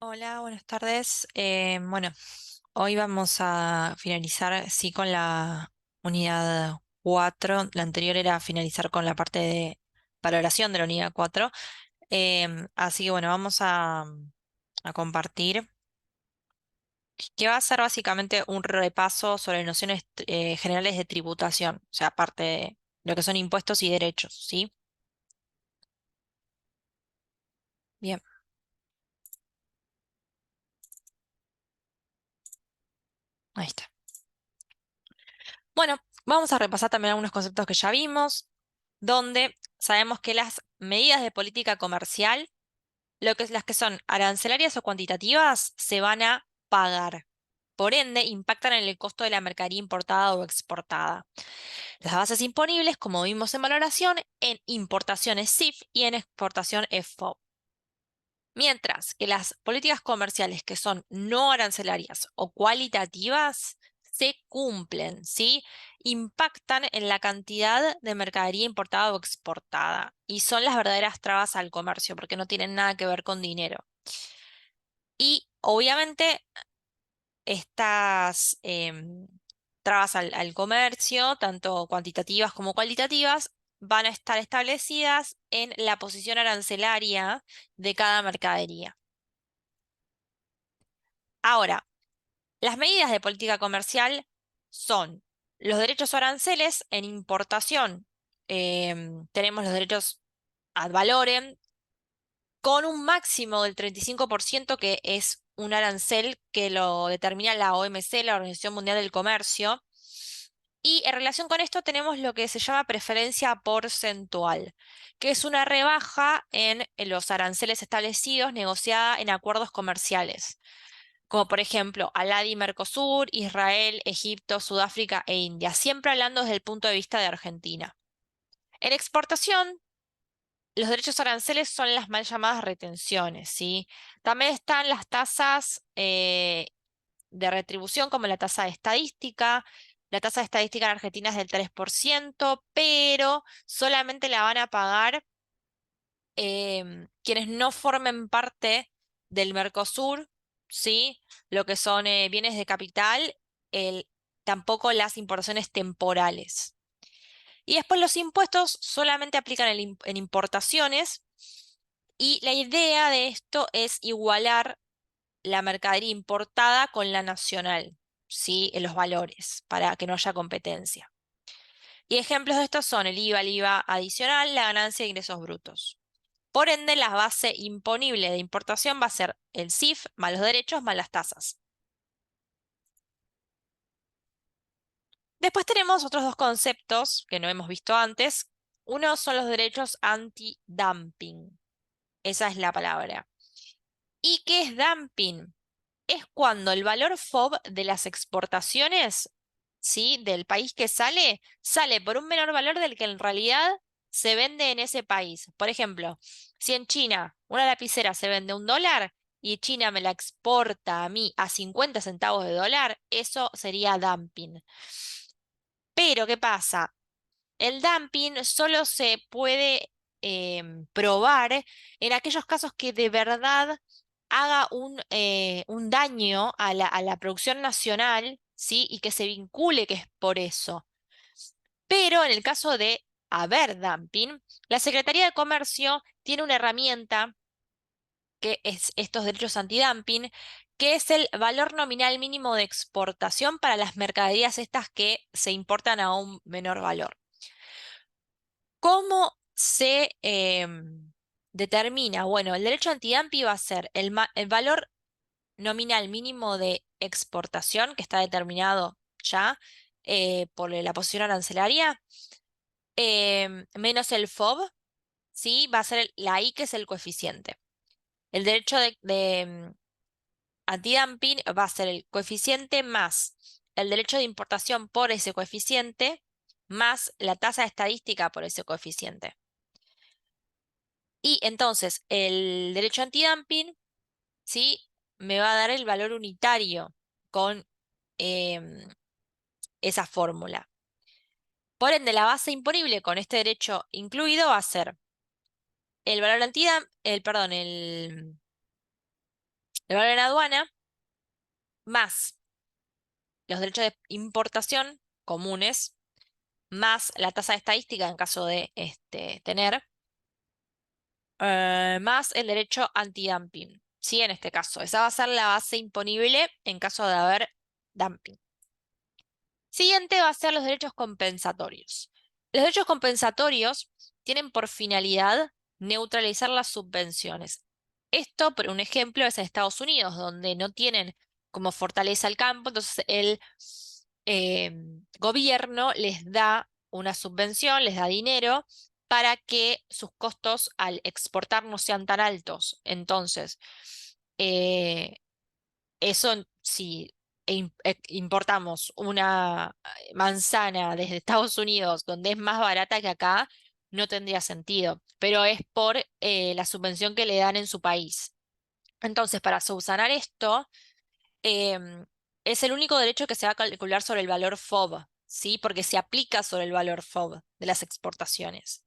Hola, buenas tardes. Bueno, hoy vamos a finalizar, sí, con la unidad 4. La anterior era finalizar con la parte de valoración de la unidad 4. Así que bueno, vamos a compartir, que va a ser básicamente un repaso sobre nociones generales de tributación, o sea, parte de lo que son impuestos y derechos, ¿sí? Bien, ahí está. Bueno, vamos a repasar también algunos conceptos que ya vimos, donde sabemos que las medidas de política comercial, las que son arancelarias o cuantitativas, se van a pagar. Por ende, impactan en el costo de la mercadería importada o exportada. Las bases imponibles, como vimos en valoración, en importaciones CIF y en exportación FOB. Mientras que las políticas comerciales que son no arancelarias o cualitativas se cumplen, ¿sí? Impactan en la cantidad de mercadería importada o exportada y son las verdaderas trabas al comercio porque no tienen nada que ver con dinero. Y obviamente estas trabas al comercio, tanto cuantitativas como cualitativas, van a estar establecidas en la posición arancelaria de cada mercadería. Ahora, las medidas de política comercial son los derechos o aranceles en importación. Tenemos los derechos ad valorem con un máximo del 35% que es un arancel que lo determina la OMC, la Organización Mundial del Comercio. Y en relación con esto tenemos lo que se llama preferencia porcentual, que es una rebaja en los aranceles establecidos negociada en acuerdos comerciales como por ejemplo Aladi, Mercosur, Israel, Egipto, Sudáfrica e India, siempre hablando desde el punto de vista de Argentina. En exportación, los derechos aranceles son las mal llamadas retenciones, ¿sí? También están las tasas de retribución, como la tasa de estadística. La tasa de estadística en Argentina es del 3%, pero solamente la van a pagar quienes no formen parte del Mercosur, ¿sí? Lo que son bienes de capital, el- tampoco las importaciones temporales. Y después los impuestos solamente aplican en importaciones y la idea de esto es igualar la mercadería importada con la nacional, ¿sí? En los valores, para que no haya competencia. Y ejemplos de estos son el IVA adicional, la ganancia de ingresos brutos. Por ende, la base imponible de importación va a ser el CIF más los derechos más las tasas. Después tenemos otros dos conceptos que no hemos visto antes. Uno son los derechos anti-dumping. Esa es la palabra. ¿Y qué es dumping? Es cuando el valor FOB de las exportaciones, ¿sí? Del país que sale por un menor valor del que en realidad se vende en ese país. Por ejemplo, si en China una lapicera se vende $1 y China me la exporta a mí a 50 centavos de dólar, eso sería dumping. Pero, ¿qué pasa? El dumping solo se puede probar en aquellos casos que de verdad haga un daño a la producción nacional, ¿sí? Y que se vincule que es por eso. Pero en el caso de haber dumping, la Secretaría de Comercio tiene una herramienta que es estos derechos antidumping, que es el valor nominal mínimo de exportación para las mercaderías estas que se importan a un menor valor. ¿Cómo se determina? Bueno, el derecho antidumping va a ser el valor nominal mínimo de exportación, que está determinado ya por la posición arancelaria, menos el FOB, ¿sí? Va a ser la I, que es el coeficiente. El derecho de antidumping va a ser el coeficiente más el derecho de importación por ese coeficiente, más la tasa estadística por ese coeficiente. Y entonces el derecho antidumping, ¿sí? Me va a dar el valor unitario con em, esa fórmula. Por ende, la base imponible con este derecho incluido va a ser el valor perdón, el valor en aduana, más los derechos de importación comunes, más la tasa estadística en caso de tener, más el derecho antidumping. Sí, en este caso, esa va a ser la base imponible en caso de haber dumping. Siguiente va a ser los derechos compensatorios. Los derechos compensatorios tienen por finalidad neutralizar las subvenciones. Esto, por un ejemplo, es en Estados Unidos, donde no tienen como fortaleza el campo, entonces el eh, gobierno les da una subvención, les da dinero para que sus costos al exportar no sean tan altos. Entonces, eh, eso, si importamos una manzana desde Estados Unidos, donde es más barata que acá, no tendría sentido, pero es por la subvención que le dan en su país. Entonces, para subsanar esto, em, es el único derecho que se va a calcular sobre el valor FOB, ¿sí? Porque se aplica sobre el valor FOB de las exportaciones.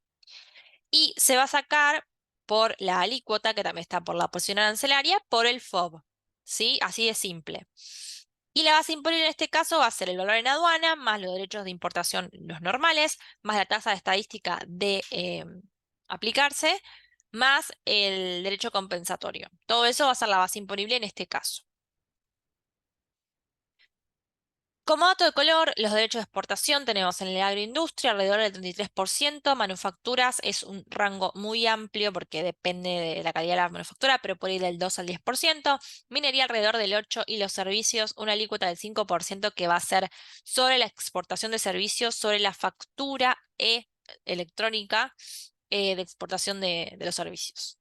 Y se va a sacar por la alícuota, que también está por la posición arancelaria, por el FOB, ¿sí? Así de simple. Y la base imponible en este caso va a ser el valor en aduana, más los derechos de importación, los normales, más la tasa de estadística de aplicarse, más el derecho compensatorio. Todo eso va a ser la base imponible en este caso. Como dato de color, los derechos de exportación tenemos en la agroindustria alrededor del 33%, manufacturas es un rango muy amplio porque depende de la calidad de la manufactura, pero por ahí del 2 al 10%, minería alrededor del 8% y los servicios una alícuota del 5% que va a ser sobre la exportación de servicios, sobre la factura electrónica de exportación de los servicios.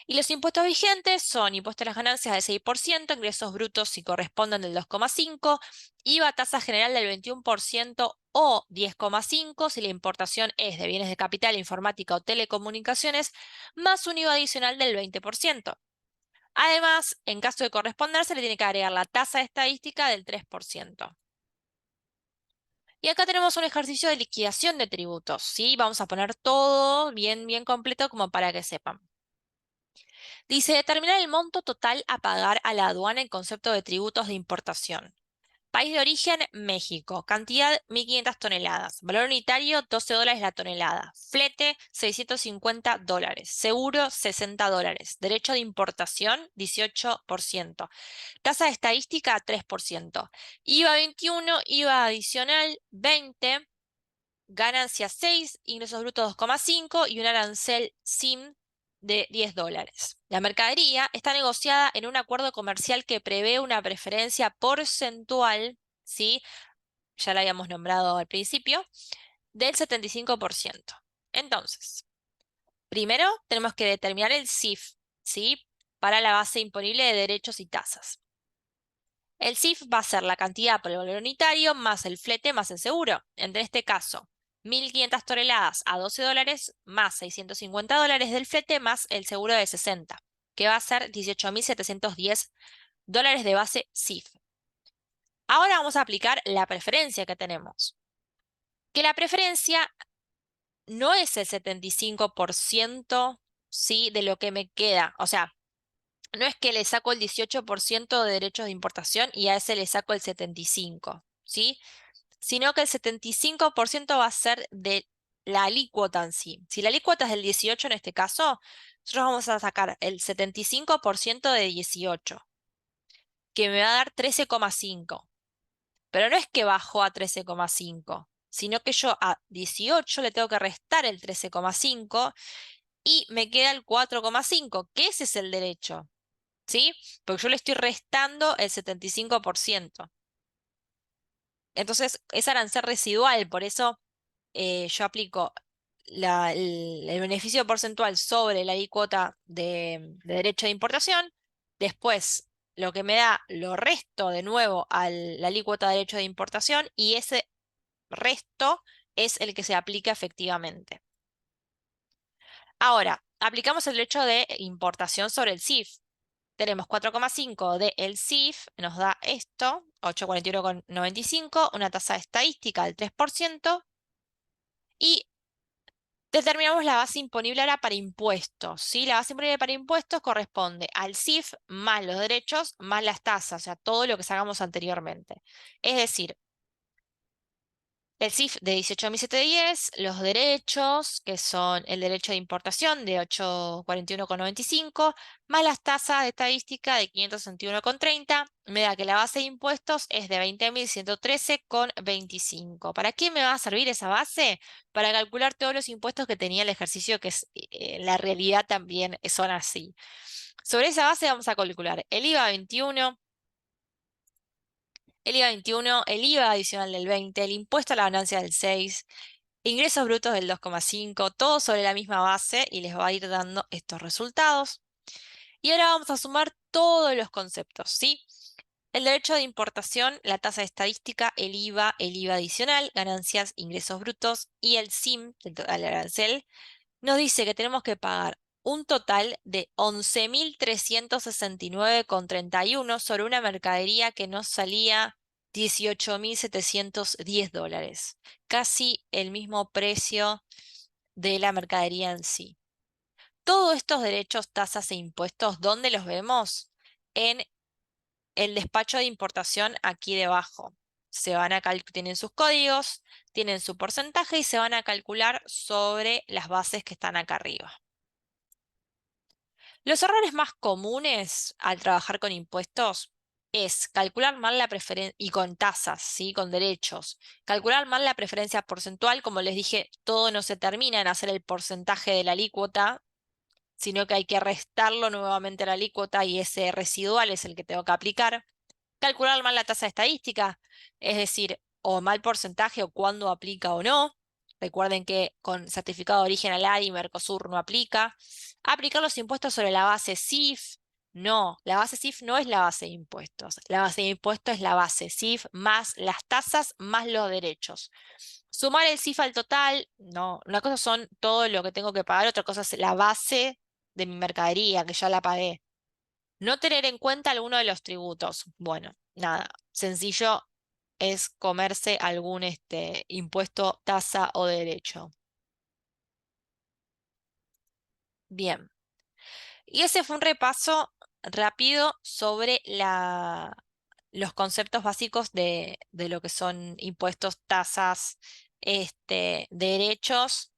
Y los impuestos vigentes son impuestos a las ganancias del 6%, ingresos brutos si corresponden del 2,5%, IVA tasa general del 21% o 10,5% si la importación es de bienes de capital, informática o telecomunicaciones, más un IVA adicional del 20%. Además, en caso de corresponder, se le tiene que agregar la tasa estadística del 3%. Y acá tenemos un ejercicio de liquidación de tributos, ¿sí? Vamos a poner todo bien, bien completo como para que sepan. Dice, determinar el monto total a pagar a la aduana en concepto de tributos de importación. País de origen, México. Cantidad, 1.500 toneladas. Valor unitario, $12 la tonelada. Flete, $650. Seguro, $60. Derecho de importación, 18%. Tasa estadística, 3%. IVA 21, IVA adicional, 20. Ganancia 6, ingresos brutos 2,5 y un arancel SIM de $10. La mercadería está negociada en un acuerdo comercial que prevé una preferencia porcentual, ¿sí? Ya la habíamos nombrado al principio, del 75%. Entonces, primero tenemos que determinar el CIF, ¿sí? Para la base imponible de derechos y tasas. El CIF va a ser la cantidad por el valor unitario más el flete más el seguro. En este caso, 1.500 toneladas a $12 más $650 del flete más el seguro de 60, que va a ser $18.710 de base CIF. Ahora vamos a aplicar la preferencia que tenemos. Que la preferencia no es el 75%, ¿sí? De lo que me queda. O sea, no es que le saco el 18% de derechos de importación y a ese le saco el 75%, ¿sí? Sino que el 75% va a ser de la alícuota en sí. Si la alícuota es del 18 en este caso, nosotros vamos a sacar el 75% de 18, que me va a dar 13,5. Pero no es que bajó a 13,5, sino que yo a 18 le tengo que restar el 13,5 y me queda el 4,5, que ese es el derecho. ¿Sí? Porque yo le estoy restando el 75%. Entonces, es arancel residual, por eso yo aplico el beneficio porcentual sobre la alícuota de derecho de importación. Después, lo que me da, lo resto de nuevo a la alícuota de derecho de importación y ese resto es el que se aplica efectivamente. Ahora, aplicamos el derecho de importación sobre el CIF. Tenemos 4,5 de el CIF, nos da esto, 841,95, una tasa estadística del 3%, y Determinamos la base imponible ahora para impuestos, ¿sí? La base imponible para impuestos corresponde al CIF más los derechos más las tasas, o sea, todo lo que sacamos anteriormente. Es decir, el CIF de 18.710, los derechos, que son el derecho de importación de 841,95, más las tasas de estadística de 561,30, me da que la base de impuestos es de 20.113,25. ¿Para qué me va a servir esa base? Para calcular todos los impuestos que tenía el ejercicio, que en la realidad también son así. Sobre esa base vamos a calcular el IVA 21. El IVA 21, el IVA adicional del 20, el impuesto a la ganancia del 6, ingresos brutos del 2,5, todo sobre la misma base y les va a ir dando estos resultados. Y ahora vamos a sumar todos los conceptos, ¿sí? El derecho de importación, la tasa de estadística, el IVA adicional, ganancias, ingresos brutos y el SIM, el total arancel, nos dice que tenemos que pagar un total de 11.369,31 sobre una mercadería que nos salía $18.710, casi el mismo precio de la mercadería en sí. Todos estos derechos, tasas e impuestos, ¿dónde los vemos? En el despacho de importación aquí debajo. Tienen sus códigos, tienen su porcentaje y se van a calcular sobre las bases que están acá arriba. Los errores más comunes al trabajar con impuestos es calcular mal la preferencia, y con tasas, ¿sí? Con derechos. Calcular mal la preferencia porcentual, como les dije, todo no se termina en hacer el porcentaje de la alícuota, sino que hay que restarlo nuevamente a la alícuota y ese residual es el que tengo que aplicar. Calcular mal la tasa estadística, es decir, o mal porcentaje o cuándo aplica o no. Recuerden que con certificado de origen ALADI y Mercosur no aplica. Aplicar los impuestos sobre la base CIF. No, la base CIF no es la base de impuestos. La base de impuestos es la base CIF más las tasas más los derechos. Sumar el CIF al total, no. Una cosa son todo lo que tengo que pagar, otra cosa es la base de mi mercadería, que ya la pagué. No tener en cuenta alguno de los tributos. Bueno, nada, sencillo es comerse algún impuesto, tasa o derecho. Bien, y ese fue un repaso rápido sobre los conceptos básicos de lo que son impuestos, tasas, derechos,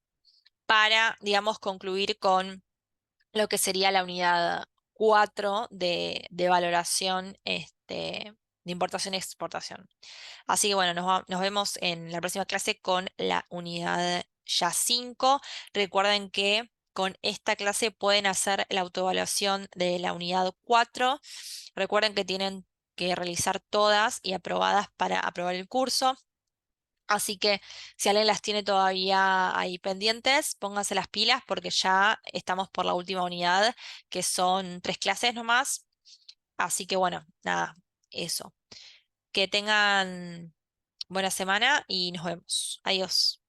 para, digamos, concluir con lo que sería la unidad 4 de valoración de importación y exportación. Así que bueno, nos vemos en la próxima clase con la unidad ya 5. Recuerden que con esta clase pueden hacer la autoevaluación de la unidad 4. Recuerden que tienen que realizar todas y aprobadas para aprobar el curso. Así que si alguien las tiene todavía ahí pendientes, pónganse las pilas porque ya estamos por la última unidad, que son 3 clases nomás. Así que bueno, nada, eso. Que tengan buena semana y nos vemos. Adiós.